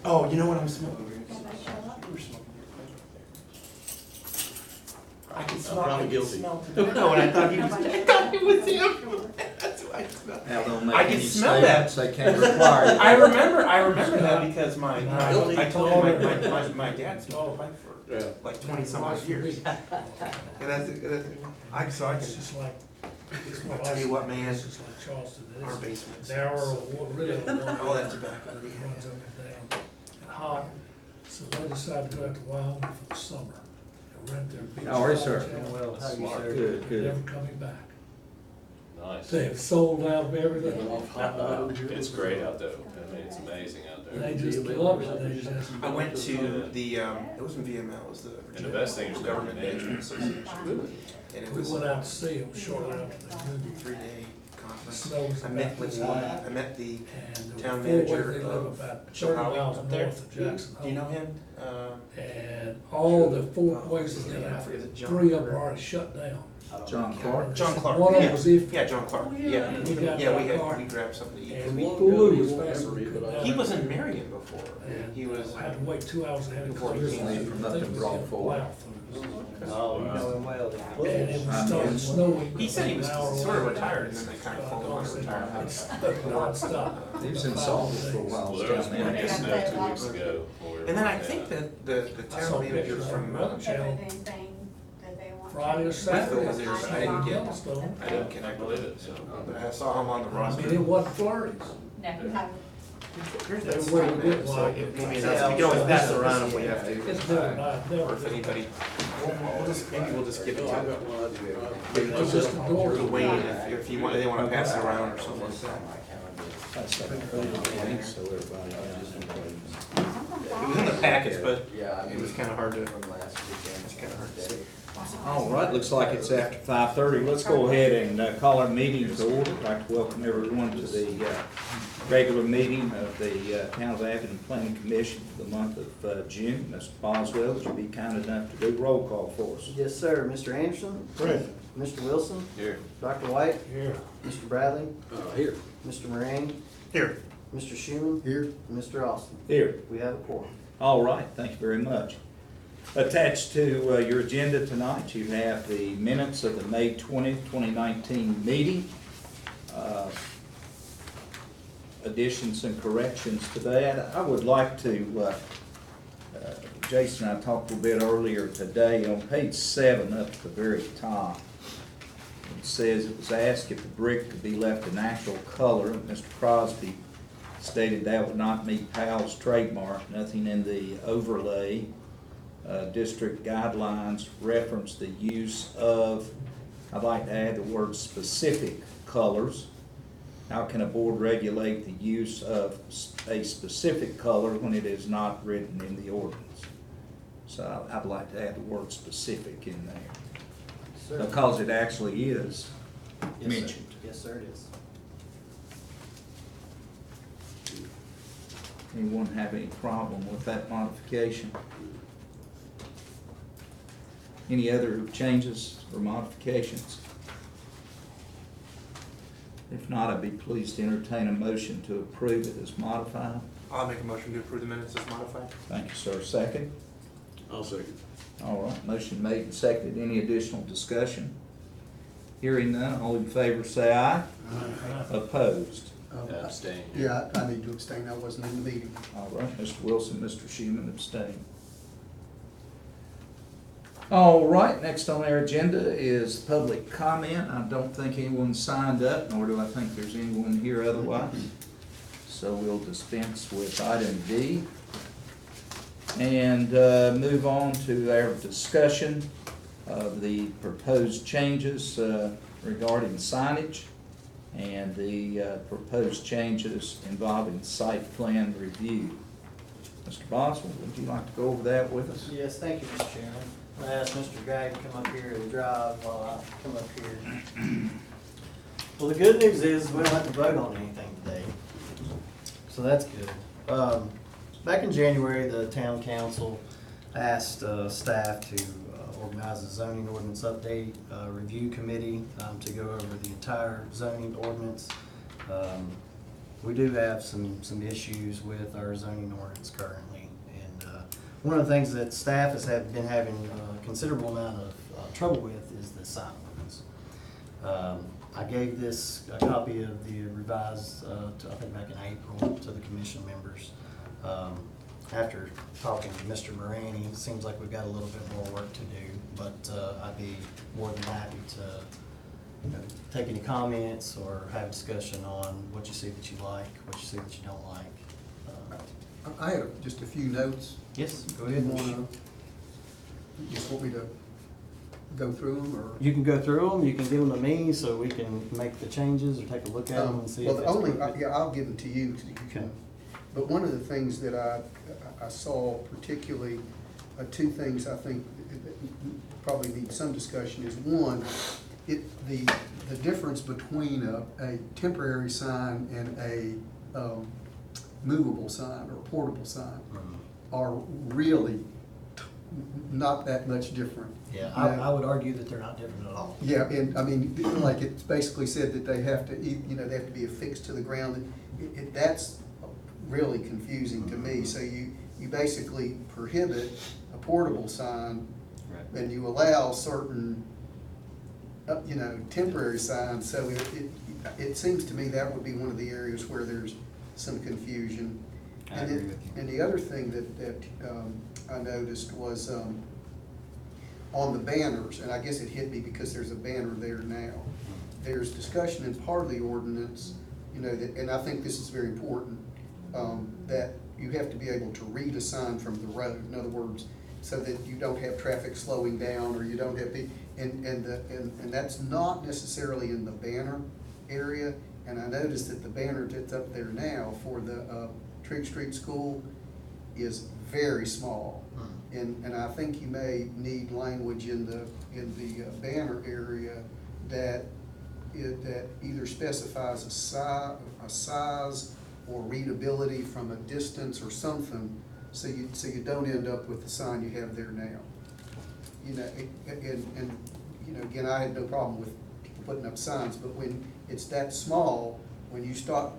Oh, you know what I'm smoking? I can smell. probably I can guilty. smell tobacco, and I thought he was. I thought it was him. That's why I smelled. Now, don't make I can any smell that. statements, they can't require you. I remember that because Guilty. I told him my dad smoked a pipe for Yeah. like 20 some odd years. And so I It's can, just like. I'll tell you what, man, It's just like Charleston. our basement. Narrow, really. All that tobacco that he Runs has. up and down and hot. So they decided to go out to Wyoming for the summer and rent their beach. How are you, sir? hotel. Well, how you, Smart. sir? Good, They're good. never coming back. Nice. They have sold out of everything. It's great out there. I mean, it's amazing out They there. just love it. They just. I went to the, it wasn't VML, it was the And the best thing is Government government Management Association. And it We was went out a to see them shortly after they moved. 3-day conference. Snow was I met about with this the, high. I met the And there town were four ways. manager They live of about 30 Chilhowie miles up there. north of Jackson Do you know Hole. him? And all the four places in I forget, is Africa, it John 3 of them Clark? are already shut down. John Clark? John Clark, One of yeah. them was if. Yeah, John Clark, yeah. We got Yeah, John Clark. we grabbed something to eat. And we Long flew ago, as you won't fast as ever we read could. it out. He was in Marion before. And He was, had to wait 2 hours ahead of Before he close. came I in from up think in it was Broad in Fork. Blount. Oh, you know him well And then. it was I'm starting in. snowing. he said he was an hour sort of away. retired and then they kind of pulled him out of retirement. It's nonstop. He was in Saltville for a while. Well, there was down plenty there. of snow 2 weeks ago. when we were And then I working think out. that the I saw town manager pictures from on the channel Friday or Smithville Saturday. was there, so I didn't get, Yellowstone. I didn't connect with it, so, but I saw him on the I mean, roster. it wasn't flurries. Here's They that were sign good there, so like- if maybe that's, we can always pass it around if we have to. It's never, never. Or if anybody, we'll just, maybe we'll just give it Oh, I've to, got one idea. give it It's just a door. to Wayne if you want, they wanna pass it around or something like that. That's like a link, so everybody It was in the package, but Yeah, I it was kinda hard to, from last weekend. it's kinda hard to see. All right, looks like it's after 5:30. Let's go ahead and call our meeting to order. I'd like to welcome everyone to the regular meeting of the Town of Athens Planning Commission for the month of June. Mr. Boswell, would you be kind enough to do roll call for us? Yes, sir. Mr. Anderson? Present. Mr. Wilson? Here. Dr. White? Here. Mr. Bradley? Here. Mr. Moran? Here, Mr. Schuman? Here. and Mr. Austin? Here. We have a quorum. All right, thank you very much. Attached to your agenda tonight, you have the minutes of the May 20th, 2019 meeting. Additions and corrections to that. I would like to, Jason and I talked a little bit earlier today, on page 7 up at the very top. It says it was asked if the brick could be left a natural color. Mr. Crosby stated that would not meet Powell's trademark. Nothing in the overlay district guidelines reference the use of, I'd like to add the word specific colors. How can a board regulate the use of a specific color when it is not written in the ordinance? So I'd like to add the word specific in there, Sir. because it actually is Yes, sir. mentioned. Yes, sir, it is. Anyone have any problem with that modification? Any other changes or modifications? If not, I'd be pleased to entertain a motion to approve it as modified. I'll make a motion to approve the minutes as modified. Thank you, sir. Second? I'll second. All right, motion made and seconded. Any additional discussion? Hearing none, all in favor say aye. Opposed? Abstain. Yeah, I need to abstain, I wasn't in the meeting. All right, Mr. Wilson, Mr. Schuman abstain. All right, next on our agenda is public comment. I don't think anyone signed up, nor do I think there's anyone here otherwise. So we'll dispense with item D and move on to our discussion of the proposed changes regarding signage and the proposed changes involving site plan review. Mr. Boswell, would you like to go over that with us? Yes, thank you, Mr. Chairman. I asked Mr. Gagg to come up here to drive while I come up here. Well, the good news is we don't have to vote on anything today, so that's good. Back in January, the town council asked staff to organize a zoning ordinance update review committee to go over the entire zoning ordinance. we do have some issues with our zoning ordinance currently. And one of the things that staff been having a considerable amount of trouble with is the sign ordinance. I gave this a copy of the revised, I think back in April, to the commission members. After talking to Mr. Moraney, it seems like we've got a little bit more work to do, but I'd be more than happy to take any comments or have a discussion on what you see that you like, what you see that you don't like. I have just a few notes. Yes, go You ahead. just want me to go through them, or? You can go through them, you can give them to me so we can make the changes or take a look at them and see if Well, it's only, appropriate. yeah, I'll give them to you, so you Okay. can. But one of the things that I saw particularly, two things I think that probably need some discussion is, one, the difference between a temporary sign and a movable sign or portable sign are really not that much different. Yeah, I would argue that they're not different at all. Yeah, and I mean, like it's basically said that they have to, they have to be affixed to the ground. That's really confusing to me. So you basically prohibit a portable sign Right. and you allow certain, temporary signs. So it seems to me that would be one of the areas where there's some confusion. I agree with you. And the other thing that I noticed was on the banners, and I guess it hit me because there's a banner there now. There's discussion in part of the ordinance, that, and I think this is very important, that you have to be able to read a sign from the road. In other words, so that you don't have traffic slowing down, or you don't have and that's not necessarily in the banner area. And I noticed that the banner that's up there now for the Trigg Street School is very small. And I think you may need language in the banner area that either specifies a size or readability from a distance or something, so you don't end up with the sign you have there now. Again, I had no problem with people putting up signs, but when it's that small, when you start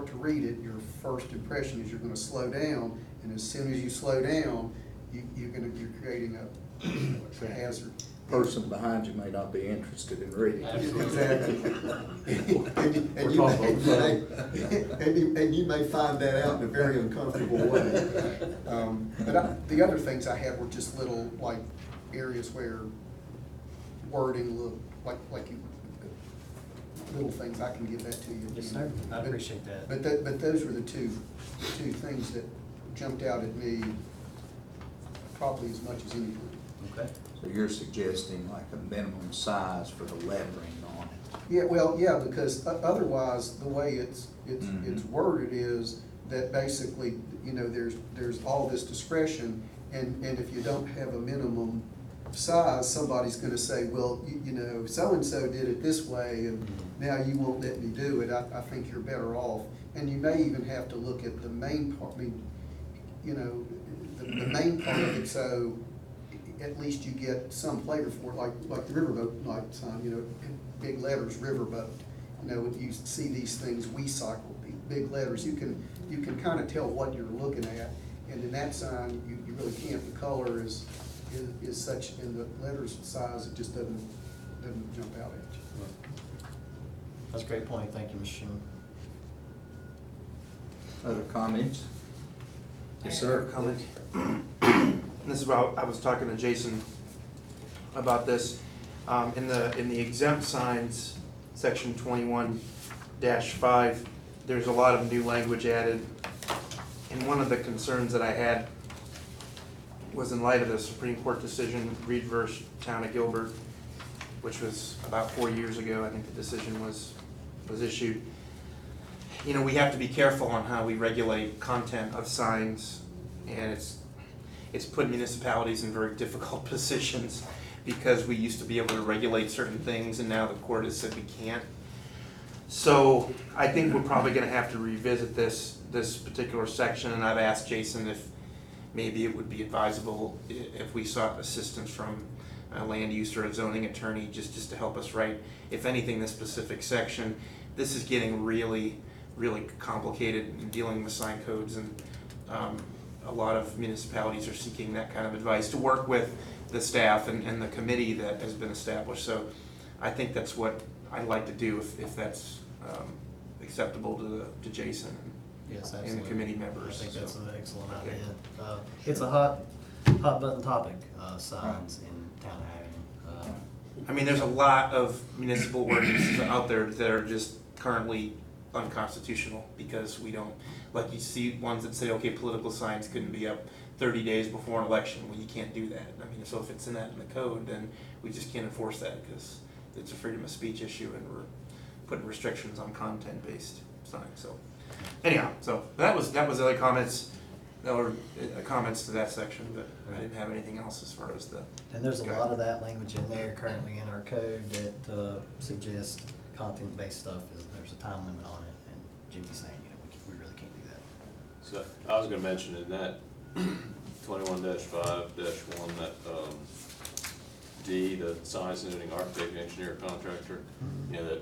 to read it, your first impression is you're gonna slow down, and as soon as you slow down, you're creating a hazard. Person behind you may not be interested in reading. Exactly. And you may find that out in a very uncomfortable way. But the other things I had were just little, like, areas where wording looked like you, little things. I can give that to you. Yes, sir. I appreciate that. But those were the two things that jumped out at me probably as much as anything. Okay. So you're suggesting like a minimum size for the lettering on it? Yeah, well, yeah, because otherwise, the way it's worded is that basically, there's all this discretion, and if you don't have a minimum size, somebody's gonna say, well, so-and-so did it this way, and now you won't let me do it. I think you're better off. And you may even have to look at the main part, the main part of it, so at least you get some flavor for it, like the riverboat light sign, in big letters, riverboat. You see these things, we cycle, big letters, you can kind of tell what you're looking at. And in that sign, you really can't. The color is such, in the letters size, it just doesn't jump out at you. That's a great point. Thank you, Mr. Schuman. Other comments? Yes, sir. Comment. This is about, I was talking to Jason about this. In the exempt signs, section 21-5, there's a lot of new language added. And one of the concerns that I had was in light of the Supreme Court decision, Reed versus Town of Gilbert, which was about 4 years ago, I think the decision was issued. We have to be careful on how we regulate content of signs, and it's put municipalities in very difficult positions, because we used to be able to regulate certain things, and now the court has said we can't. So I think we're probably gonna have to revisit this particular section, and I've asked Jason if maybe it would be advisable if we sought assistance from a land use or a zoning attorney just to help us write, if anything, this specific section. This is getting really really complicated in dealing with sign codes, and a lot of municipalities are seeking that kind of advice to work with the staff and the committee that has been established. So I think that's what I'd like to do if that's acceptable to Jason Yes, and the absolutely. committee members. I think that's So, an excellent Okay. idea. It's a hot button topic, signs in town of Hattigan. I mean, there's a lot of municipal ordinances out there that are just currently unconstitutional because we don't, like you see ones that say, okay, political signs couldn't be up 30 days before an election. Well, you can't do that. I mean, so if it's in the code, then we just can't enforce that because it's a freedom of speech issue and we're putting restrictions on content-based signs. So anyhow, so that was the other comments, or comments to that section, but I didn't have anything else as far as the. And there's a lot of that language in there currently in our code that suggests content-based stuff, there's a time limit on it, and Jimmy's saying, we really can't do that. So I was gonna mention in that 21-5-1, that D, the sign engineering architect and engineer contractor, you know, that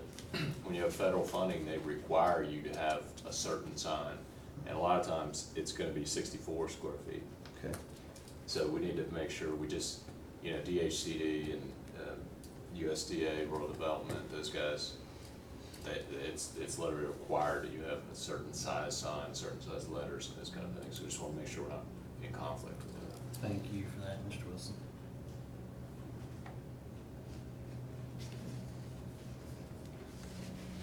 when you have federal funding, they require you to have a certain sign. And a lot of times, it's gonna be 64 square feet. Okay. So we need to make sure we just, you know, DHCD and USDA, Rural Development, those guys, it's literally required that you have a certain size sign, certain size letters, and those kind of things. So we just wanna make sure we're not in conflict with that. Thank you for that, Mr. Wilson.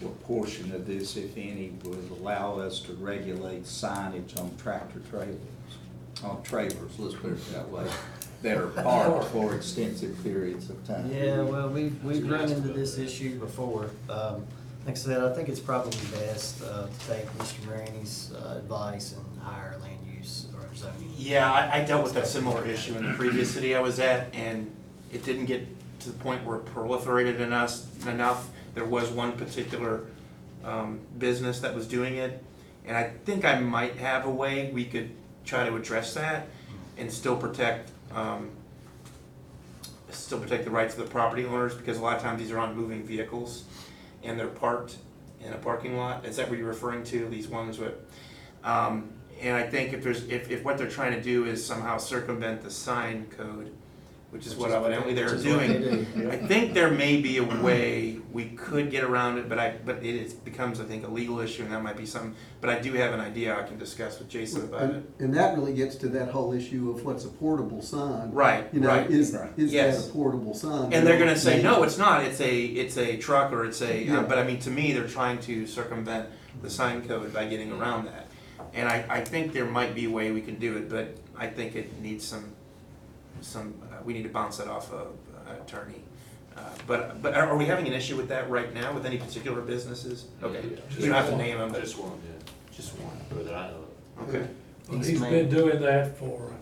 What portion of this, if any, would allow us to regulate signage on tractor trailers, let's put it that way, that are parked for extensive periods of time? Yeah, well, we've run into this issue before. Like I said, I think it's probably best to take Mr. Maroney's advice and hire a land use or zoning. Yeah, I dealt with that similar issue in the previous city I was at, and it didn't get to the point where it proliferated enough. There was one particular business that was doing it, and I think I might have a way we could try to address that and still protect the rights of the property owners, because a lot of times these are on moving vehicles and they're parked in a parking lot. Is that what you're referring to, these ones with? And I think if what they're trying to do is somehow circumvent the sign code, which is what evidently they're doing, I think there may be a way we could get around it, but it becomes, I think, a legal issue, and that might be something. But I do have an idea I can discuss with Jason about it. And that really gets to that whole issue of what's a portable sign. Right, You know, right. is Yes. that a portable sign? And they're gonna say, no, it's not, it's a truck, or it's a, Yeah. but I mean, to me, they're trying to circumvent the sign code by getting around that. And I think there might be a way we can do it, but I think it needs we need to bounce that off of an attorney. But are we having an issue with that right now, with any particular businesses? Okay, Yeah. you don't have to name them, I but just wanted just one. to, or that I know of. Okay. Well, he's been doing that for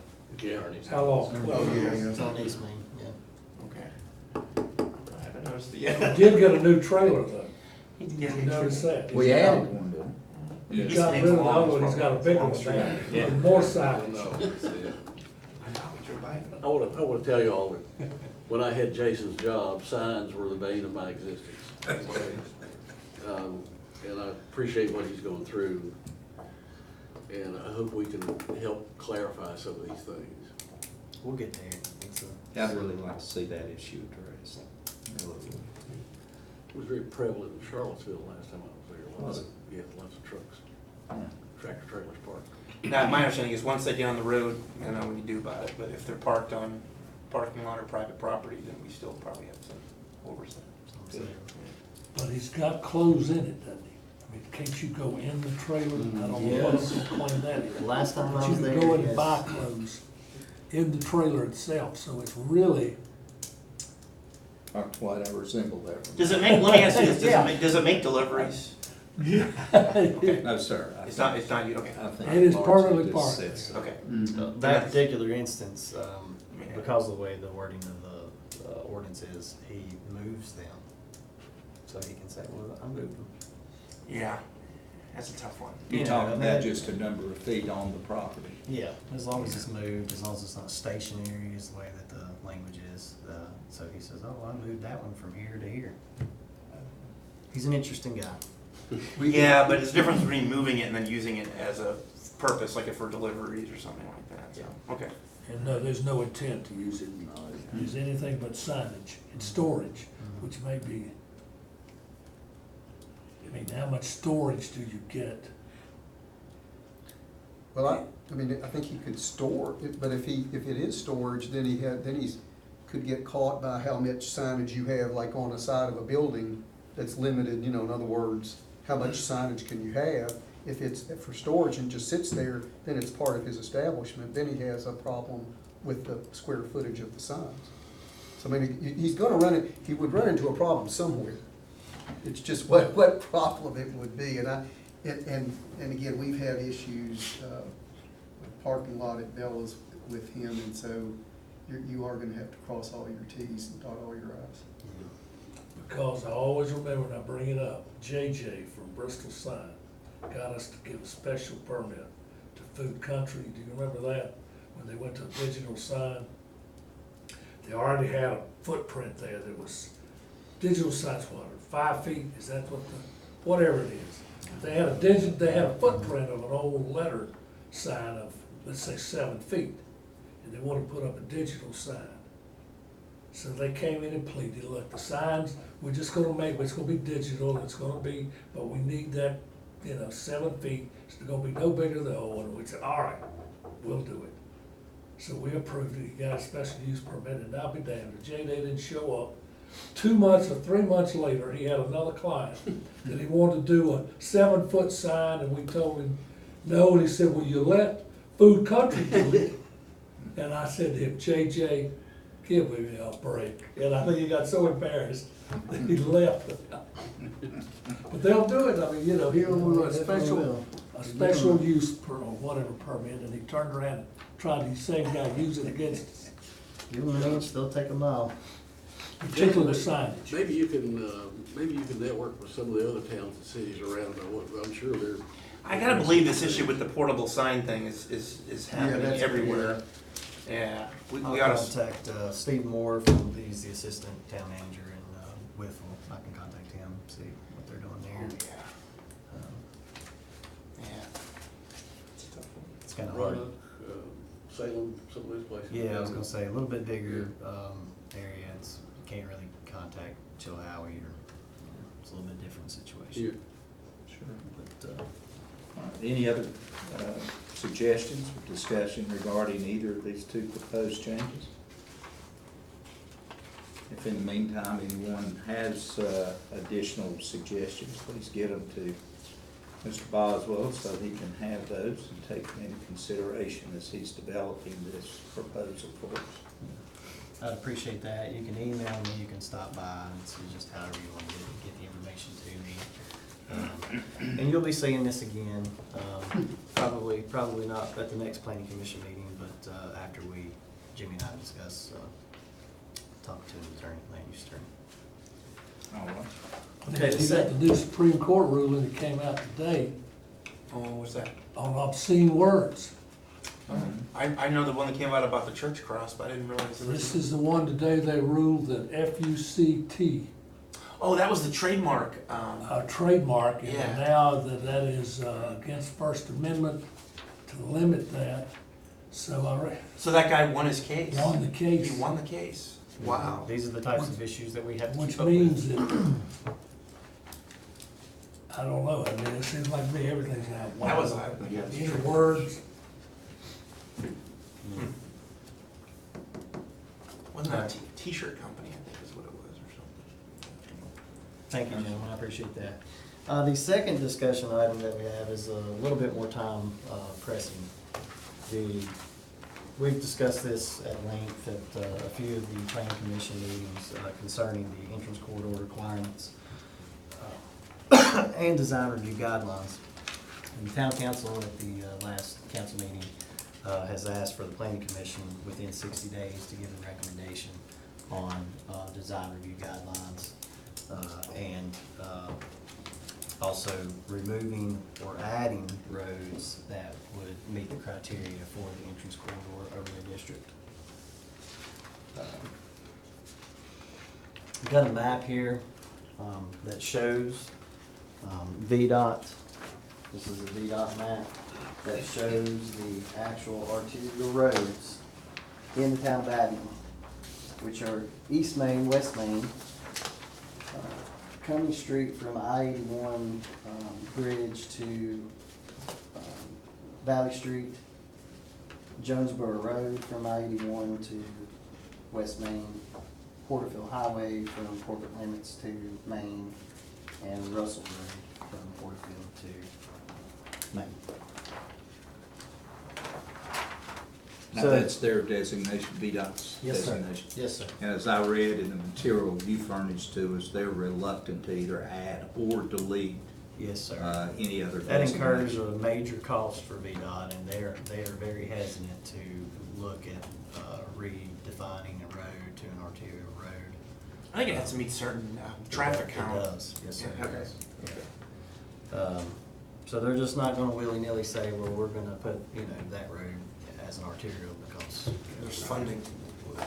Yeah, Ernie's. how long? Oh, yeah. It's on East Main, yeah. Okay. I haven't noticed it He yet. did get a new trailer though. Yeah, You noticed that? We added one, didn't we? He's got rid of the other one, he's got a big one now, Yeah. with more signage. No, that's it. I know, we drove by it. I wanna tell you all that when I had Jason's job, signs were the bane of my existence. And I appreciate what he's going through. And I hope we can help clarify some of these things. We'll get there. It's I'd really like to see that issue addressed. It was very prevalent in Charlottesville last time I was there. Was it? Yeah, lots of trucks, Yeah. tractor trailers parked. Now, my understanding is once they get on the road, I don't know what you do about it, but if they're parked on parking lot or private property, then we still probably have some oversight. Good. But he's got clothes in it, doesn't he? I mean, can't you go in the trailer? I don't know what Yes. to claim that is. Last time I But was you there, can go in and yes. buy clothes in the trailer itself, so it's really, Not quite, I resemble that one. Does it make, let me ask you this, Yeah. does it make deliveries? No, sir. I It's not, think- it's not, you, okay, I think It is largely permanently just parked. sits there. okay. Mhm. That particular instance, because of the way the wording of the ordinance is, he moves them. So he can say, well, I moved them. Yeah, that's a tough one. You're Yeah, talking I mean, about it- just a number of feet on the property. Yeah, as long as it's moved, as long as it's not stationary is the way that the language is. So he says, oh, I moved that one from here to here. He's an interesting guy. Yeah, but it's the difference between moving it and then using it as a purpose, like if for deliveries or something like that, so, okay. And no, there's no intent to use it, use anything but signage and storage, which may be, I mean, how much storage do you get? Well, I mean, I think he could store it, but if it is storage, then he's, could get caught by how much signage you have, like on the side of a building that's limited, you know, in other words, how much signage can you have? If it's for storage and just sits there, then it's part of his establishment, then he has a problem with the square footage of the signs. So I mean, he's gonna he would run into a problem somewhere. It's just what problem it would be, and again, we've had issues, with parking lot at Bella's with him, and so you are gonna have to cross all your Ts and dot all your Is. Because I always remember, and I bring it up, JJ from Bristol Sign got us to give a special permit to Food Country. Do you remember that? When they went to a digital sign, they already had a footprint there that was, digital signs, what, 5 feet, is that what whatever it is. They had a footprint of an old letter sign of, let's say, 7 feet, and they wanted to put up a digital sign. So they came in and pleaded, look, the signs, we're just gonna make, it's gonna be digital, it's gonna be, but we need that, 7 feet, it's gonna be no bigger than the old one. We said, all right, we'll do it. So we approved it, he got a special use permit, and I'll be damned, if J.D. didn't show up. 2 months or 3 months later, he had another client that he wanted to do a 7-foot sign, and we told him no, and he said, well, you let Food Country do it. And I said to him, JJ, give me a break. And I think he got so embarrassed that he left. But they'll do it, I mean, here we were a special use or whatever permit, and he turned around and tried, the same guy use it against us, Give them an inch, they'll take a mile. particularly the signage. Maybe you can network with some of the other towns and cities around. I'm sure they're. I gotta believe this issue with the portable sign thing is happening that's- everywhere. Yeah, we I'll oughta, contact Steve Moore, he's the assistant town manager in Whitful. I can contact him, see what they're doing there. Um, yeah. It's a tough one. It's kind of hard. Roanoke, Salem, some of those places. Yeah, I was gonna say, a little bit bigger area, you can't really contact Chilhowie, or, it's a little bit different situation. Sure. But, All right, any other suggestions or discussion regarding either of these two proposed changes? If in the meantime anyone has additional suggestions, please get them to Mr. Boswell so he can have those and take them into consideration as he's developing this proposal for us. I'd appreciate that. You can email me, you can stop by, and it's just however you want to get the information to me. And you'll be seeing this again, probably not at the next planning commission meeting, but after Jimmy and I discuss, talk to an attorney, land use attorney. All right. Okay, you got the new Supreme Court ruling that came out today Oh, what's that? on obscene words. I know the one that came out about the church cross, but I didn't realize there was. This is the one today they ruled that FUCT, Oh, that was the trademark, a trademark, and Yeah. now that is against First Amendment to limit that. So I so that guy won his case. won the case, He won the case. Wow. These are the types of issues that we have to which keep up with. means that, I don't know, I mean, it seems like me, everything's out. That was, Any words, wasn't that a t-shirt company, I think is what it was or something. Thank you, gentlemen, I appreciate that. The second discussion item that we have is a little bit more time pressing. We've discussed this at length at a few of the planning commission meetings concerning the entrance corridor requirements and design review guidelines. And the town council at the last council meeting has asked for the planning commission within 60 days to give a recommendation on design review guidelines and also removing or adding roads that would meet the criteria for the entrance corridor overlay district. We've got a map here that shows VDOT, this is a VDOT map that shows the actual arterial roads in the town of Abington, which are East Main, West Main, Cumming Street from I-81 bridge to Valley Street, Jonesboro Road from I-81 to West Main, Porterville Highway from corporate limits to Main, and Russell Road from Porterville to Main. Now, So- that's their designation, VDOT's Yes, sir. designation. Yes, sir. And as I read in the material you furnished to us, they're reluctant to either add or delete Yes, sir. any other That incurs designation. a major cost for VDOT, and they are very hesitant to look at redefining a road to an arterial road. I think it has to meet certain traffic count. It does, yes, sir. Yeah, okay. So they're just not gonna willy-nilly say, well, we're gonna put, that road as an arterial because. There's funding. Yeah.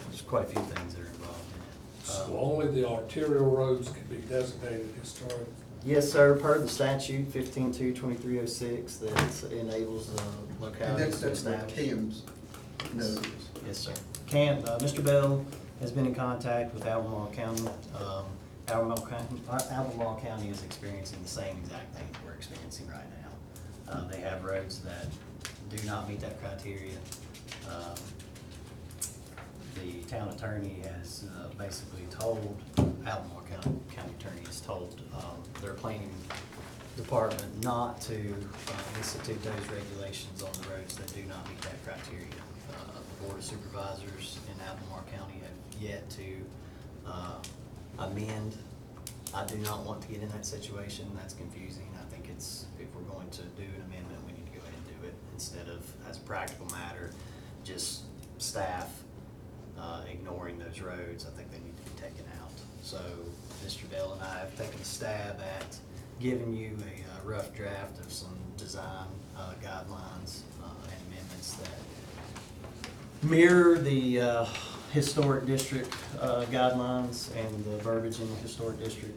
There's quite a few things that are involved in So it. only the arterial roads can be designated historic. Yes, sir, per the statute 15-2-2306 that enables the And localities to that's what establish. Cam's knows. Yes, sir. Mr. Bell has been in contact with Albemarle County. Albemarle County is experiencing the same exact thing that we're experiencing right now. They have roads that do not meet that criteria. The town attorney has basically told, Albemarle County attorney has told their planning department not to institute those regulations on the roads that do not meet that criteria. The Board of Supervisors in Albemarle County have yet to amend. I do not want to get in that situation. That's confusing. I think if we're going to do an amendment, we need to go ahead and do it instead of, as a practical matter, just staff ignoring those roads. I think they need to be taken out. So Mr. Bell and I have taken a stab at giving you a rough draft of some design guidelines and amendments that mirror the historic district guidelines and the verbiage in the historic district.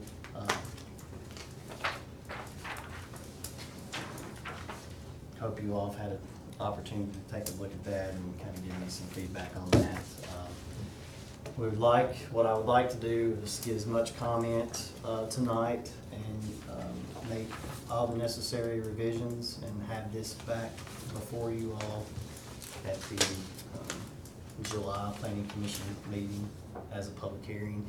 Hope you all have had an opportunity to take a look at that and kind of give me some feedback on that. What I would like to do is get as much comment tonight and make all the necessary revisions and have this back before you all at the July Planning Commission meeting as a public hearing.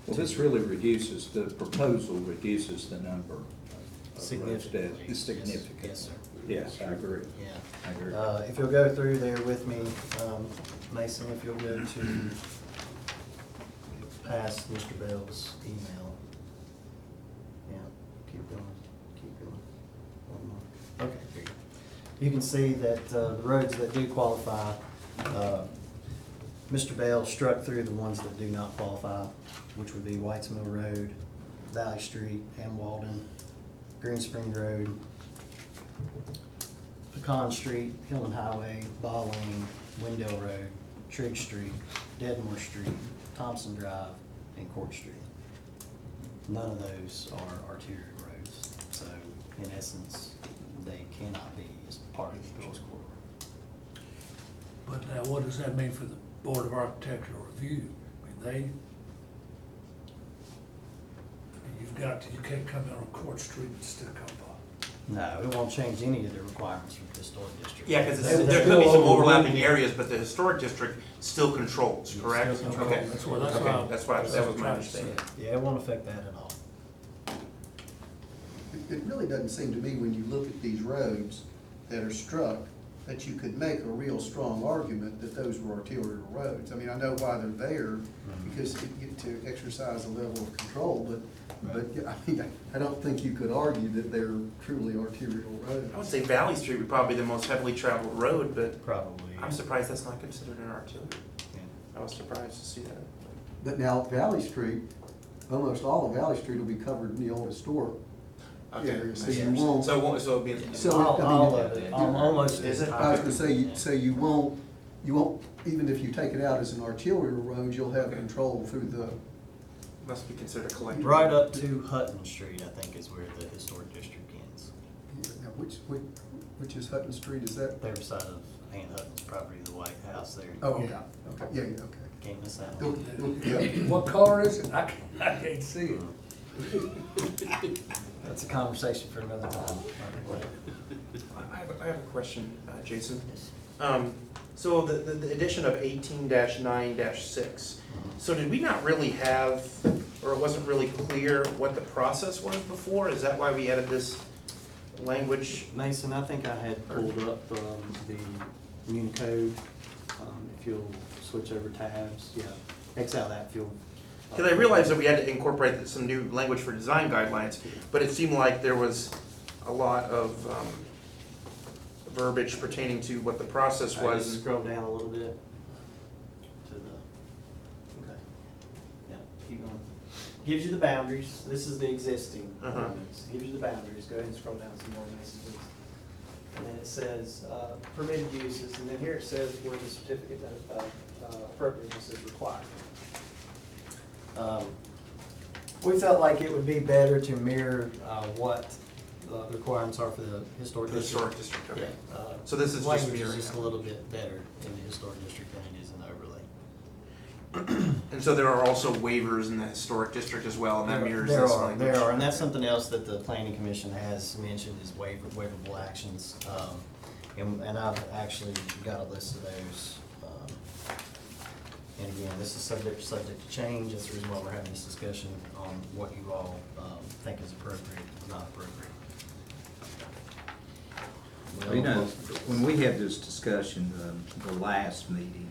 Well, this really reduces, the proposal reduces the number of roads. Significantly. It's significant. Yes, sir. Yes, I agree. Yeah. I agree. If you'll go through there with me, Mason, if you'll go to past Mr. Bell's email. Yeah, keep going. One more. Okay, here you go. You can see that the roads that do qualify, Mr. Bell struck through the ones that do not qualify, which would be Whites Mill Road, Valley Street, and Walden, Green Spring Road, Pecan Street, Hillman Highway, Ball Lane, Wendell Road, Trigg Street, Dedmore Street, Thompson Drive, and Court Street. None of those are arterial roads, so in essence, they cannot be as part of the Appeals Court. But now, what does that mean for the Board of Architectural Review? I mean, you can't come out on Court Street and stick up No, it won't change any of the requirements for the historic district. Yeah, because They're there could still be some overruled. overlapping areas, but the historic district still controls, correct? Still controls. Okay. That's what- that's Okay, what- that's what, that was my that's what I'm understanding. Yeah, it won't affect that at all. It really doesn't seem to me when you look at these roads that are struck, that you could make a real strong argument that those were arterial roads. I mean, I know why they're there, because you get to exercise a level of control, but yeah, I mean, I don't think you could argue that they're truly arterial roads. I would say Valley Street would probably be the most heavily traveled road, but Probably. I'm surprised that's not considered an arterial. Yeah. I was surprised to see that. But now Valley Street, almost all of Valley Street will be covered in the old historic Okay. area, so you won't. So it won't, so it'll be. So, All of it, almost. Is it? I was gonna say, you won't, even if you take it out as an arterial road, you'll have control through the Must be considered a collector. Right up to Hutton Street, I think, is where the historic district ends. Now, which is Hutton Street, is that? Their side of Ann Hutton's property, the White House there. Oh, okay, Yeah. okay, yeah, yeah, okay. Can't miss that Oh, one. oh, yeah. What color is it? I can't see it. That's a conversation for another time. I have a question, Jason. So the addition of 18-9-6, so did we not really have, or it wasn't really clear what the process was before? Is that why we added this language? Mason, I think I had pulled up the Unicode. If you'll switch over tabs, yeah, X out that fuel. Because I realized that we had to incorporate some new language for design guidelines, but it seemed like there was a lot of verbiage pertaining to what the process I just was. scroll down a little bit to the, okay, yeah, keep going. Gives you the boundaries, this is the existing Uh-huh. ordinance, gives you the boundaries, go ahead and scroll down some more, Mason, please. And then it says, permitted uses, and then here it says where the certificate of appropriateness is required. We felt like it would be better to mirror what the requirements are for the historic The district. historic district, okay. Yeah, So this is just language is mirroring just it. a little bit better in the historic district than it is in the overlay. And so there are also waivers in the historic district as well, and that mirrors There this are, language. there are, and that's something else that the planning commission has mentioned is waivable actions. And I've actually got a list of those. And again, this is subject to change. That's the reason why we're having this discussion on what you all think is appropriate, not appropriate. You know, when we had this discussion, the last meeting,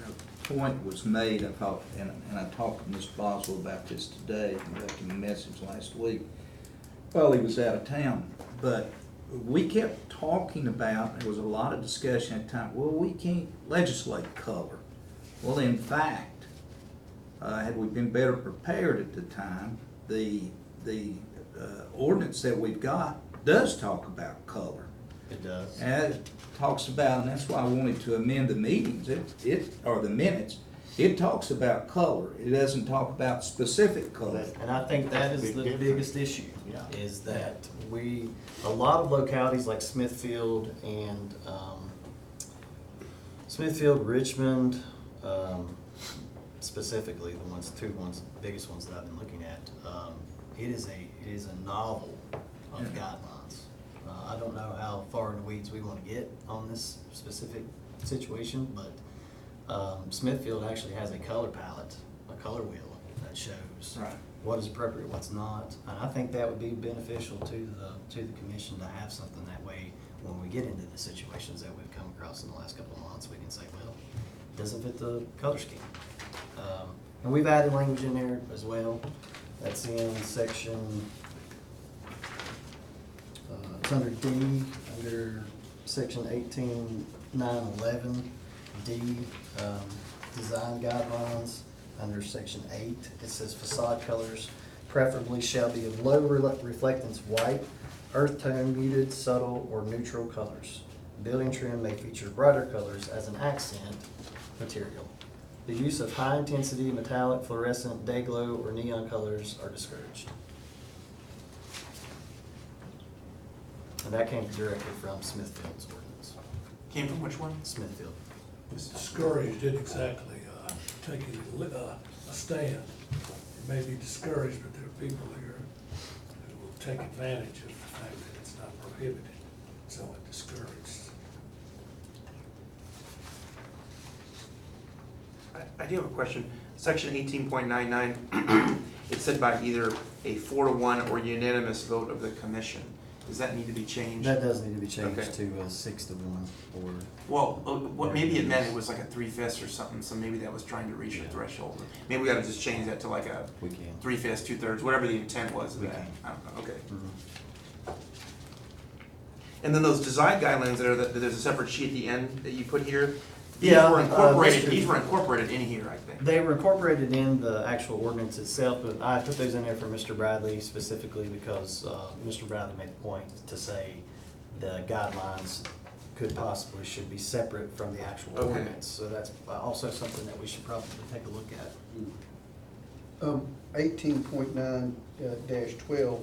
a point was made, I thought, and I talked to Mr. Boswell about this today, I left him a message last week, while he was out of town, but we kept talking about, there was a lot of discussion at the time, well, we can't legislate color. Well, in fact, had we been better prepared at the time, the ordinance that we've got does talk about color. It does. And it talks about, and that's why I wanted to amend the meetings, or the minutes, it talks about color. It doesn't talk about specific color. And I think that is the biggest issue, is that a lot of localities like Smithfield and, Richmond, specifically, the biggest ones that I've been looking at, it is a novel of guidelines. I don't know how far in the weeds we want to get on this specific situation, but Smithfield actually has a color palette, a color wheel that shows Right. what is appropriate, what's not. And I think that would be beneficial to the commission to have something that way when we get into the situations that we've come across in the last couple of months, we can say, well, it doesn't fit the color scheme. And we've added language in there as well. That's in section, it's under D, under section 18.9.11, D, design guidelines. Under section 8, it says facade colors preferably shall be of low reflectance white, earth tone, muted, subtle, or neutral colors. Building trim may feature brighter colors as an accent material. The use of high-intensity metallic, fluorescent, day glow, or neon colors are discouraged. And that came directly from Smithfield's ordinance. Came from which one? Smithfield. Discouraged isn't exactly taking a stand. It may be discouraged, but there are people here who will take advantage of the fact that it's not prohibited, so it's discouraged. I do have a question. Section 18.99, it said by either a 4-to-1 or unanimous vote of the commission. Does that need to be changed? That does need to be changed Okay. to a 6-to-1 or. Well, what maybe it meant it was like a 3/5 or something, so maybe that was trying to reach the threshold. Maybe we gotta just change that to like a We can. 3/5, 2/3, whatever the intent was of We that. can. I don't know, okay. Mhm. And then those design guidelines that there's a separate sheet at the end that you put here. Yeah, These were incorporated in here, I think. They were incorporated in the actual ordinance itself, but I put those in there for Mr. Bradley specifically because Mr. Bradley made the point to say the guidelines should be separate from the actual Okay. ordinance. So that's also something that we should probably take a look at. 18.9-12,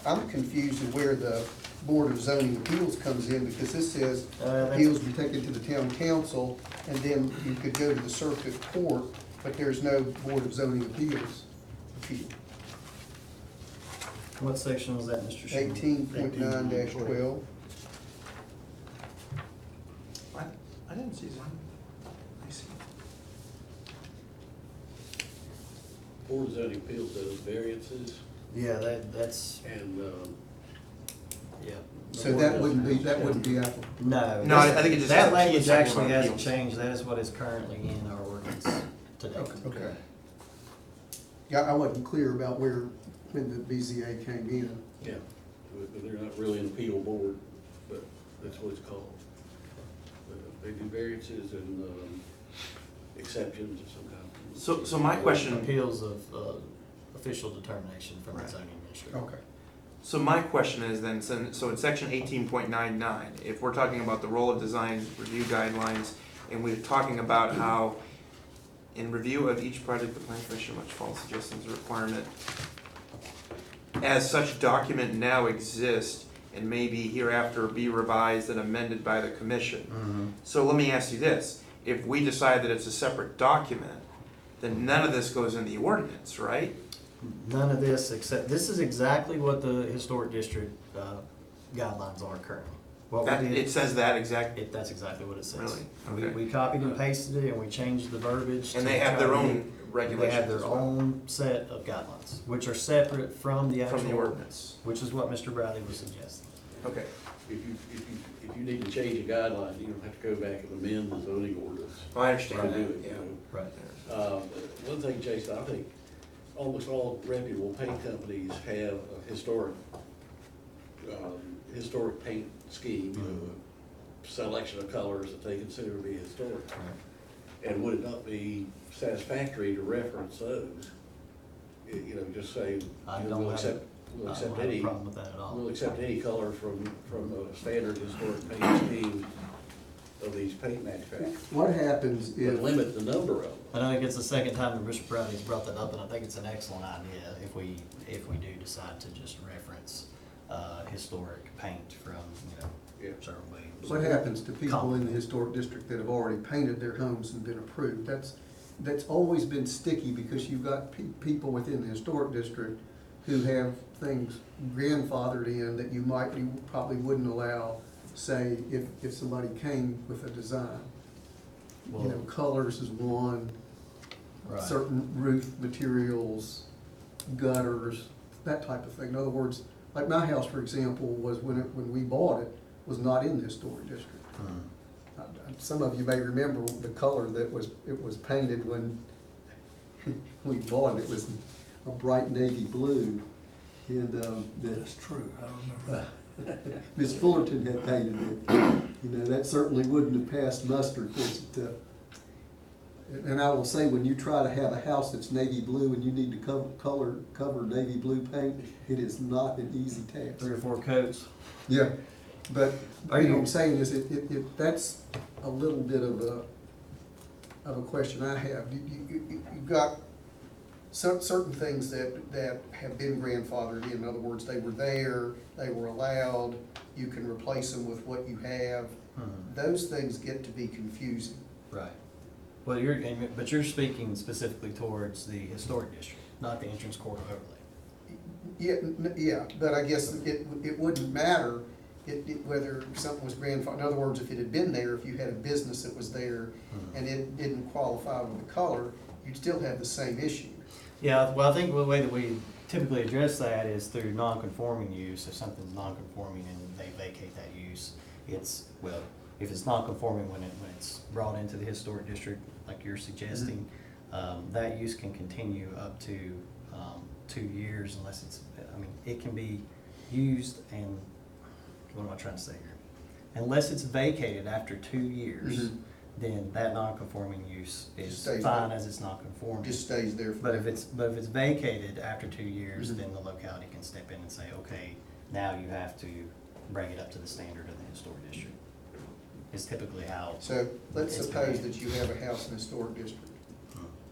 I'm confused at where the Board of Zoning Appeals comes in, because this says That's- appeals be taken to the town council, and then you could go to the circuit court, but there's no Board of Zoning Appeals appeal. What section was that, Mr. Schuman? 18.9-12. I didn't see that. I see. Board of Zoning Appeals does variances Yeah, that's, and, yeah. So that wouldn't be applicable. No. No, I think it just says That appeals, language talking actually about hasn't appeals. changed, that is what is currently in our ordinance today. Okay. Yeah, I wasn't clear about when the BZA came in. yeah, but they're not really an appeal board, but that's what it's called. They do variances and, exceptions of some kind. So my question, Appeals of, official determination from the Right. zoning administrator. Okay. so my question is then, so in section 18.99, if we're talking about the role of design review guidelines, and we're talking about how in review of each project, the plan commission must follow suggestions or requirement. As such document now exists and may be hereafter be revised and amended by the commission. Mhm. So let me ask you this, if we decide that it's a separate document, then none of this goes in the ordinance, right? None of this, except, this is exactly what the historic district, guidelines are currently. What we That, did- it says that exact, That's exactly what it says. Really? We- Okay. We copied and pasted it, and we changed the verbiage. and to they have try their to own get- regulations They have their as well own set of guidelines, which are separate from the actual from the ordinance, ordinance. which is what Mr. Bradley was suggesting. Okay, If you need to change a guideline, you don't have to go back and amend the zoning ordinance well, I to understand do that, it, you yeah. know. Right. One thing, Jason, I think almost all reputable paint companies have a historic paint scheme, you know, a selection of colors that they consider to be historic. Right. And would it not be satisfactory to reference those? You know, just say, I you know, don't we'll have, accept, we'll I accept don't have a any, problem with that at all. we'll accept any color from a standard historic paint scheme of these paint manufacturers. What happens But if, limit the number of them. And I think it's the second time that Mr. Bradley's brought that up, and I think it's an excellent idea if we do decide to just reference, historic paint from, Yeah. Sherwin Williams. what happens to people in the historic district that have already painted their homes and been approved? That's always been sticky, because you've got people within the historic district who have things grandfathered in that you probably wouldn't allow, say, if somebody came with a design. You know, colors is one, Right. certain roof materials, gutters, that type of thing. In other words, like my house, for example, was when we bought it, was not in the historic district. Hmm. Some of you may remember the color that it was painted when we bought it. It was a bright navy blue. And That's true, I remember that. Miss Fullerton had painted it. You know, that certainly wouldn't have passed muster, of course. And I will say, when you try to have a house that's navy blue and you need to cover navy blue paint, it is not an easy task. 3 or 4 coats. Yeah, but, Are you know, you- what I'm saying is, that's a little bit of a question I have. You've got certain things that have been grandfathered in. In other words, they were there, they were allowed, you can replace them with what you have. Mhm. Those things get to be confusing. Right. Well, but you're speaking specifically towards the historic district, not the entrance court overlay. Yeah, but I guess it wouldn't matter whether something was grandfathered. In other words, if it had been there, if you had a business that was there and it didn't qualify with the color, you'd still have the same issue. Yeah, well, I think the way that we typically address that is through non-conforming use. If something's non-conforming and they vacate that use, if it's non-conforming when it's brought into the historic district, like you're suggesting, that use can continue up to 2 years unless it can be used and, what am I trying to say here? Unless it's vacated after 2 years, then that non-conforming use is Stays fine there. as it's non-conforming. Just stays there. But if it's vacated after 2 years, then the locality can step in and say, okay, now you have to bring it up to the standard of the historic district. Is typically how. So let's It's suppose bad. that you have a house in a historic district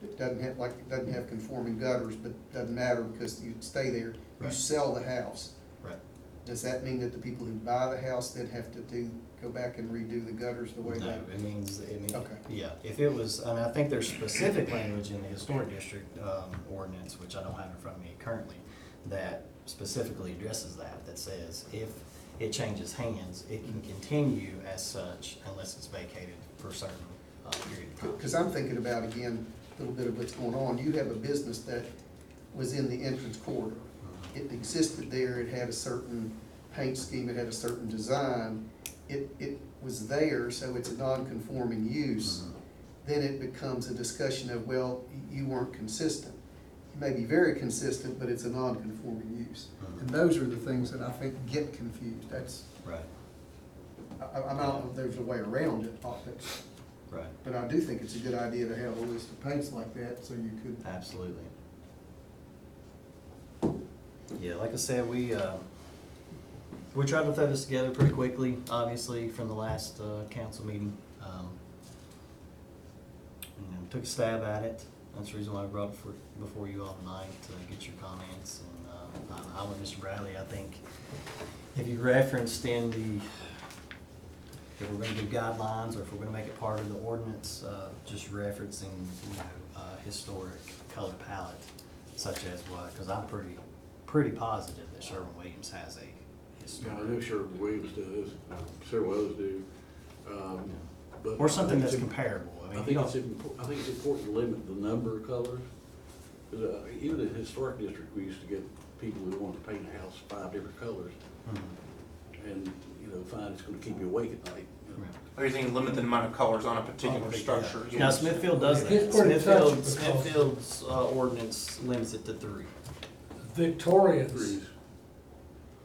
that doesn't have, like, doesn't have conforming gutters, but doesn't matter because you stay there, you Right. sell the house. Right. Does that mean that the people who buy the house then have to go back and redo the gutters the way No, they? it means, Okay. yeah, if it was, I mean, I think there's specific language in the historic district, ordinance, which I don't have in front of me currently, that specifically addresses that, that says if it changes hands, it can continue as such unless it's vacated for a certain, period of time. Because I'm thinking about, again, a little bit of what's going on. You have a business that was in the entrance corridor. It existed there, it had a certain paint scheme, it had a certain design. It was there, so it's a non-conforming use. Then it becomes a discussion of, well, you weren't consistent. You may be very consistent, but it's a non-conforming use. And those are the things that I think get confused. That's, Right, I don't know if there's a way around it, right, but I do think it's a good idea to have a list of paints like that, so you could. absolutely. Yeah, like I said, we tried to throw this together pretty quickly, obviously, from the last, council meeting. Took a stab at it. That's the reason why I brought it before you all tonight, to get your comments. And, I'm with Mr. Bradley. I think if you referenced in if we're gonna do guidelines, or if we're gonna make it part of the ordinance, just referencing, historic color palette, such as what, because I'm pretty positive that Sherwin-Williams has a Yeah, I historic. know Sherwin-Williams does, several others do. But Or something I that's think it's- comparable. I I mean, think you it's don't, I think it's important to limit the number of colors. 'Cause, even in the historic district, we used to get people who wanted to paint a house 5 different colors, and, find it's gonna keep you awake at night. Right. Are you thinking limit the amount of colors on a particular Oh, structure? Now, Smithfield does that. It's pretty touchy because- Smithfield's ordinance limits it to 3. Victorians, Threes.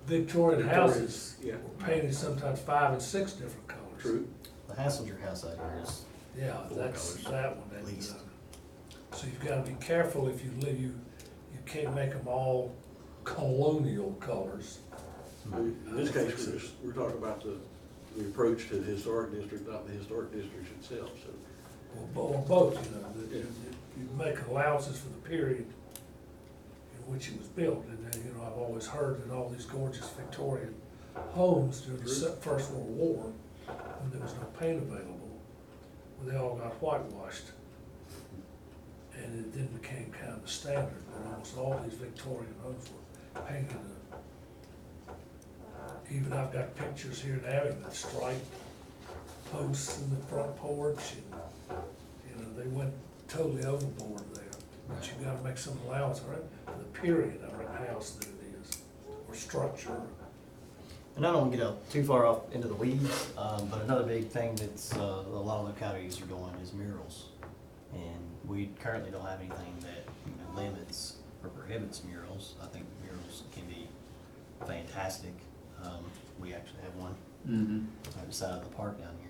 Victorian houses Yeah. were painted sometimes 5 and 6 different colors. True. The Hassinger house out here is, Yeah, 4 that's colors, that one. at least. So you've gotta be careful if you live, you can't make them all colonial colors. In this case, we're talking about the approach to the historic district, not the historic district itself, so. Or both, that you make allowances for the period in which it was built. And then, I've always heard that all these gorgeous Victorian homes during the First World War, when there was no paint available, well, they all got whitewashed. And it then became kind of the standard, but almost all these Victorian homes were painted. Even I've got pictures here having the striped posts in the front porch, and, they went totally overboard there. But you gotta make some allowance, right, for the period of a house that it is, or structure. and I don't want to get too far off into the weeds, but another big thing that's a lot of the counties are doing is murals. And we currently don't have anything that limits or prohibits murals. I think murals can be fantastic. We actually have one right beside of the park down here.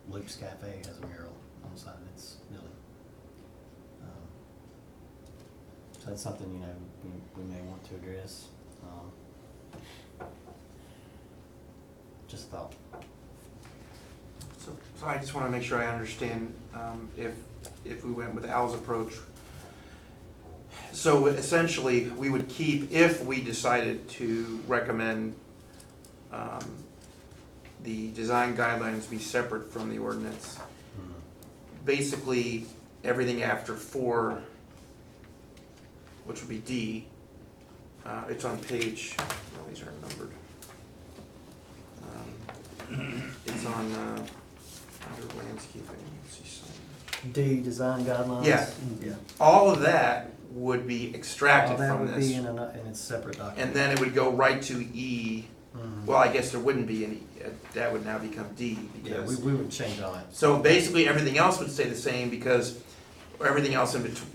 Luke's Cafe has a mural on the side of its building. So that's something, we may want to address. Just a thought. So I just wanna make sure I understand, if we went with Al's approach. So essentially, we would keep, if we decided to recommend, the design guidelines be separate from the ordinance, basically, everything after 4, which would be D, it's on page, well, these aren't numbered. It's on, under landscaping, let's see something. D, design guidelines? Yeah. Yeah. All of that would be extracted That from would be this, in its separate document. and then it would go right to E. Mhm. Well, I guess there wouldn't be any, that would now become D, Yeah, because. we would change all that. So basically, everything else would stay the same because, or everything else in between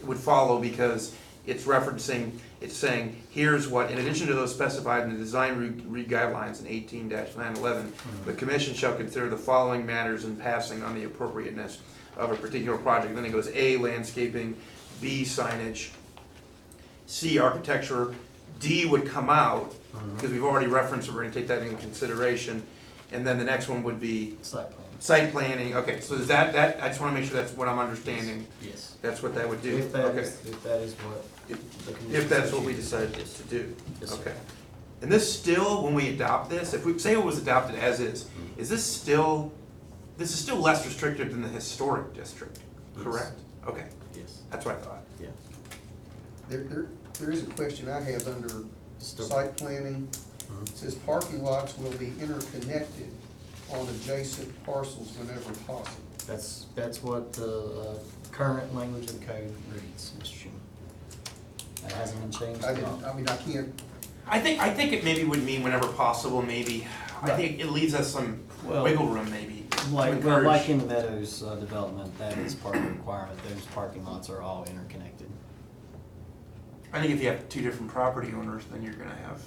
would follow because it's referencing, it's saying, here's what, in addition to those specified in the design guidelines in 18-911, the commission shall consider the following matters in passing on the appropriateness of a particular project. Then it goes A, landscaping, B, signage, C, architecture, D would come out, because we've already referenced, we're gonna take that into consideration. and then the next one would be Site plan. site planning, okay, so is that, I just wanna make sure that's what I'm understanding, Yes. that's what that would do, If that okay. is, if that is what If- the commission. If that's says what we you- decide Yes. to do, Yes, sir. okay. And this still, when we adopt this, if we say it was adopted as is this still, this is still less restrictive than the historic district, Yes. correct? Okay, Yes, that's what I thought. yeah. There is a question I have under Still- site planning. Mhm. It says parking lots will be interconnected on adjacent parcels whenever possible. That's what the current language of the code reads, Mr. Schuman. That hasn't been changed I at all. didn't, I mean, I can't, I think it maybe would mean whenever possible, maybe, I Right. think it leaves us some Well, wiggle room, maybe, to Like, encourage. like in the Meadows development, that is part of the requirement, those parking lots are all interconnected. I think if you have two different property owners, then you're gonna have,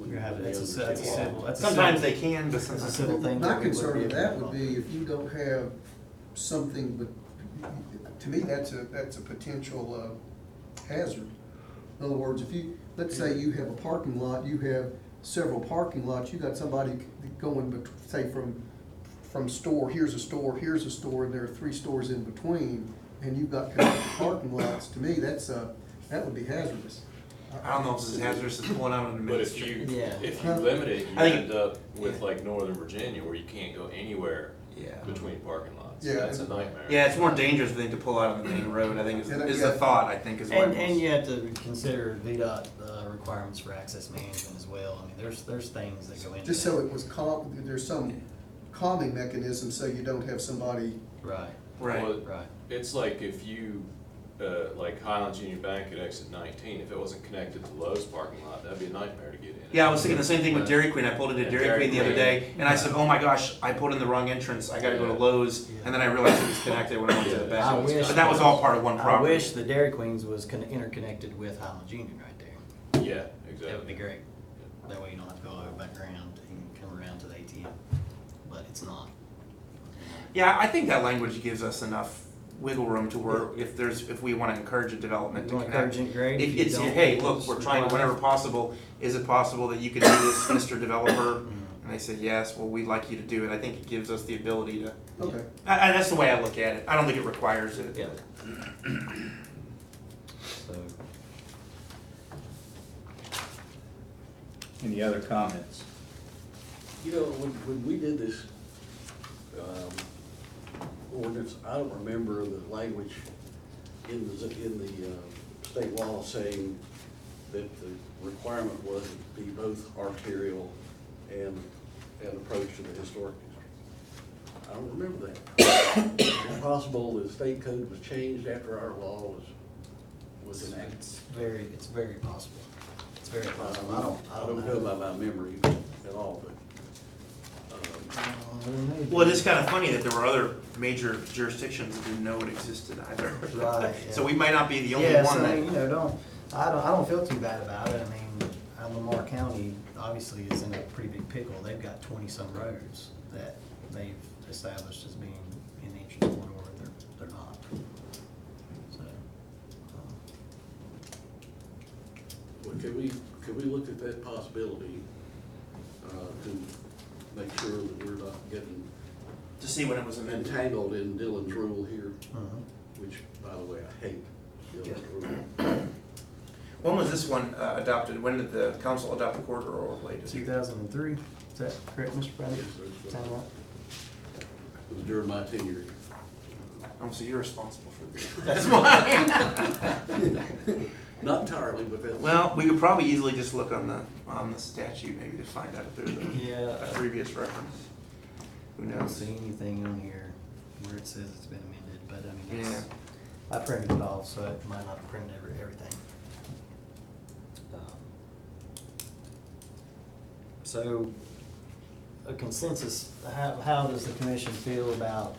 You're having, that's a civil, that's a sometimes civil, they can, but that's a sometimes. civil thing. my that we would concern be with that involved would in. be if you don't have something, but, to me, that's a potential hazard. In other words, if you, let's say you have a parking lot, you have several parking lots, you got somebody going, say from store, here's a store, here's a store, and there are 3 stores in between, and you've got connected parking lots, to me, that would be hazardous. I don't know if this is hazardous as pulling out an But if administrative. you, Yeah. if you limit it, you I think- end up with like Northern Virginia where you can't go anywhere Yeah. between parking lots. Yeah. That's a nightmare. Yeah, it's more dangerous than to pull out on the main road, I think is the thought, I think is what it And was. you have to consider VDOT requirements for access management as well. I mean, there's things that go into that. Just so it was there's some calming mechanism, so you don't have somebody, Right, Right. Well, right. it's like if you, like Highlands Union Bank at exit 19, if it wasn't connected to Lowe's parking lot, that'd be a nightmare to get in. Yeah, I was thinking the same thing with Dairy Queen. I pulled into Yeah, Dairy Dairy Queen the other Queen. day, and I said, "Oh my gosh, I pulled in the wrong entrance. I got to go to Lowe's." And then I realized it was connected when I went to the Yeah. back. I wish- But that was all part of one I property. wish the Dairy Queens was interconnected with Highlands Union right there. Yeah, exactly. That would be great. That way you don't have to go over back around and come around to the ATM, but it's not. Yeah, I think that language gives us enough wiggle room to where if we want to encourage a development You to want connect. encouraging, great. If you It's, don't, hey, look, it's we're trying to, required. whenever possible, is it possible that you could do this, Mr. Developer? Mhm. And they say, yes, well, we'd like you to do it. I think it gives us the ability to, okay. that's the way I look at it. I don't think it requires it. Yeah. So, Any other comments? You know, when we did this, ordinance, I don't remember the language in the state law saying that the requirement was to be both arterial and approach to the historic district. I don't remember that. Is it possible the state code was changed after our law was enacted? it's very possible. It's very possible. I don't know by my memory at all, but, Well, it is kind of funny that there were other major jurisdictions that didn't know it existed either. Right, So yeah. we might not be the only Yeah, one so, that. you know, I don't feel too bad about it. I mean, Lamar County obviously is in a pretty big pickle. They've got 20-some roads that they've established as being in the entrance corridor, and they're not. So, well, could we look at that possibility, to make sure that we're not getting To see when it was amended. entangled in Dillon's rule here, mhm. which, by the way, I hate Dillon's rule. When was this one adopted? When did the council adopt the corridor overlay district? 2003, is that correct, Mr. Bradley? Yes, Sound right? It was during my tenure. Oh, so you're responsible for this. That's mine. Not entirely, but that's. Well, we could probably easily just look on the statute maybe to find out if there's Yeah. a previous reference. Who I don't knows? see anything on here where it says it's been amended, but I mean, Yeah. it's, I printed it off, so it might not have printed everything. So, a consensus, how does the commission feel about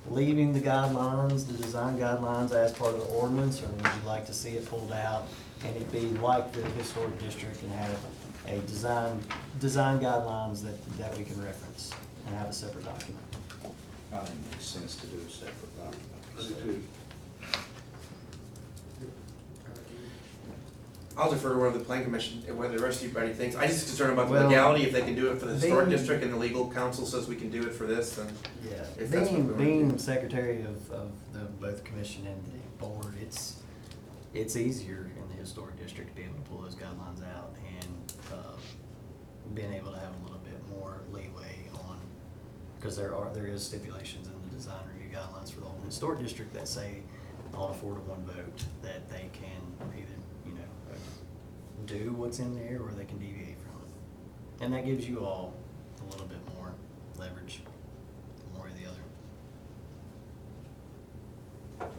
leaving the guidelines, the design guidelines as part of the ordinance, or would you like to see it pulled out and it be like the historic district and have a design guidelines that we can reference and have a separate document? I think it makes sense to do a separate document. I'll defer to whether the plan commission, whether the rest of everybody thinks. I just concerned about the Well, legality, if they can do it for the historic being- district and the legal counsel says we can do it for this, then. Yeah, If that's what we wanna being do. secretary of the, both commission and the board, it's easier in the historic district to be able to pull those guidelines out and, being able to have a little bit more leeway on, because there is stipulations in the design review guidelines for the whole historic district that say on a 4-to-1 vote that they can either, you know, do what's in there or they can deviate from it. And that gives you all a little bit more leverage, one way or the other.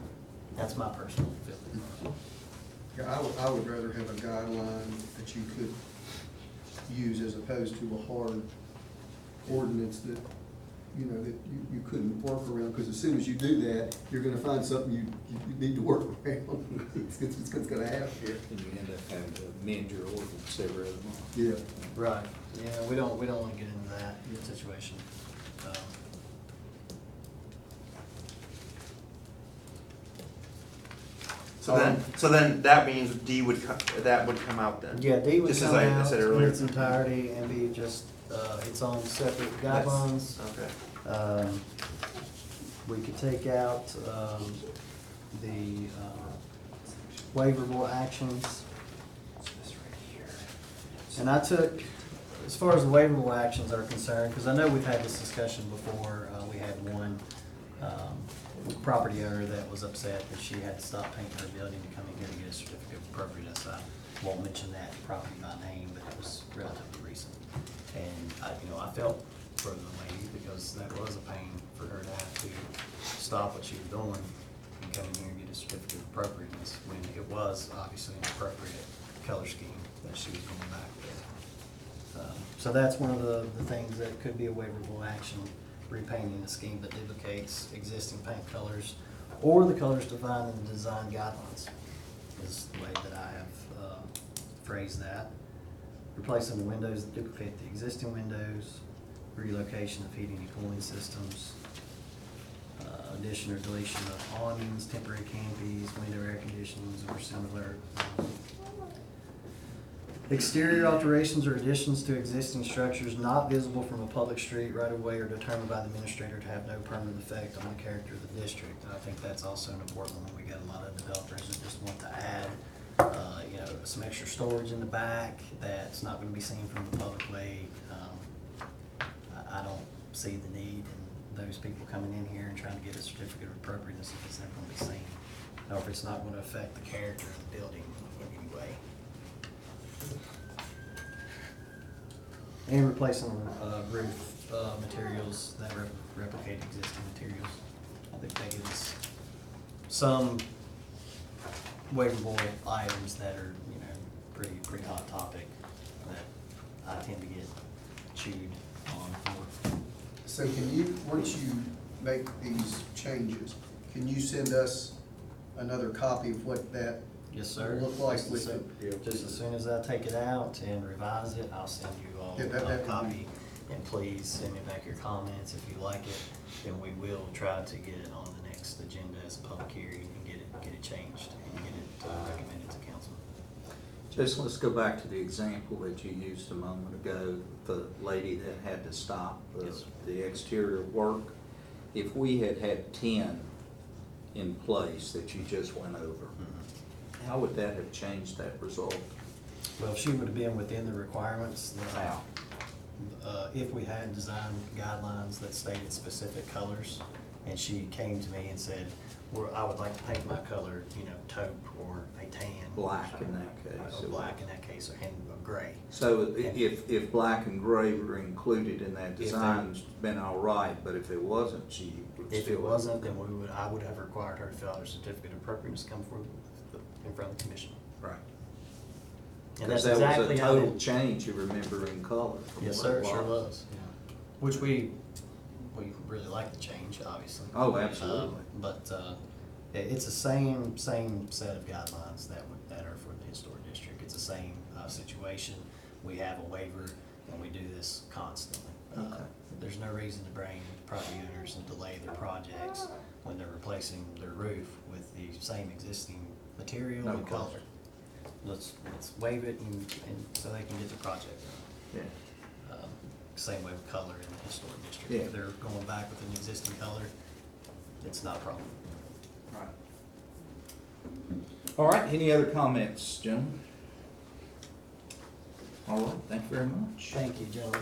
That's my personal feeling. Yeah, I would rather have a guideline that you could use as opposed to a hard ordinance that, you know, that you couldn't work around, because as soon as you do that, you're gonna find something you need to work around. It's gonna happen. And you end up having to amend your ordinance every other month. Yeah. Right, yeah, we don't wanna get into that situation. So then that means D would that would come out then? Yeah, D would Just as come I out said in earlier. its entirety and be just, its own separate guidelines. Okay. We could take out, the, waiverable actions. And I took, as far as the waiverable actions are concerned, because I know we've had this discussion before, we had one, property owner that was upset that she had to stop painting her building to come in here to get a certificate of appropriateness. I won't mention that property by name, but it was relatively recent. And I felt for the lady, because that was a pain for her to have to stop what she was doing and come in here and get a certificate of appropriateness when it was obviously an appropriate color scheme that she was going back with. So that's one of the things that could be a waiverable action, repainting a scheme that duplicates existing paint colors or the colors defined in the design guidelines is the way that I have phrased that. Replacing the windows that duplicate the existing windows, relocation of heating and cooling systems, addition or deletion of awnings, temporary canopies, window air conditionings, or similar. Exterior alterations or additions to existing structures not visible from a public street, right of way, or determined by the administrator to have no permanent effect on the character of the district. I think that's also an important one. We got a lot of developers that just want to add, some extra storage in the back that's not gonna be seen from the public way. I don't see the need in those people coming in here and trying to get a certificate of appropriateness if it's never gonna be seen, or if it's not gonna affect the character of the building in any way. And replacing roof materials that replicate existing materials. I think that gives some waiverable items that are, pretty hot topic that I tend to get chewed on for. So can you, once you make these changes, can you send us another copy of what that Yes, sir. look like Just with as the? soon- Just as soon as I take it out and revise it, I'll send you all Yeah, that a would be- copy. And please send me back your comments if you like it, then we will try to get it on the next agenda as a public hearing and get it changed and get it recommended to council. Jason, let's go back to the example that you used a moment ago, the lady that had to stop Yes. the exterior work. If we had had 10 in place that you just went over, how would that have changed that result? Well, if she would have been within the requirements, How? if we had design guidelines that stated specific colors, and she came to me and said, I would like to paint my color, taupe or a tan. Black in that case. Or black in that case, or gray. So if black and gray were included in that If they- design, it's been all right, but if it wasn't, she would still. If it wasn't, then I would have required her to fill out her certificate of appropriateness, come forward in front of the commission. Right. And Because that's that was exactly a how total it. change, you remember, in color. from Yes, what sir, it it sure was, yeah. Which we really like the change, obviously. Oh, absolutely. But it's the same set of guidelines that are for the historic district. It's the same situation. We have a waiver, and we do this constantly. Okay. There's no reason to bring property owners and delay their projects when they're replacing their roof with the same existing material No and color. question. let's waive it and so they can get the project done. Yeah. Same way with color in the historic district. Yeah. If they're going back with an existing color, it's not a problem. Right. All right, any other comments, gentlemen? All right, thank you very much. Thank you, gentlemen.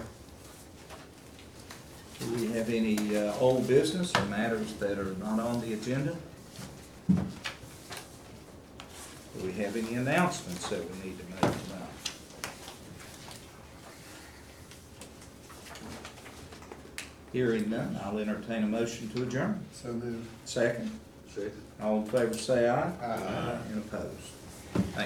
Do we have any old business or matters that are not on the agenda? Do we have any announcements that we need to make tonight? Hearing none, I'll entertain a motion to adjourn. So moved. Second, Second. all in favor say aye. Aye. And opposed.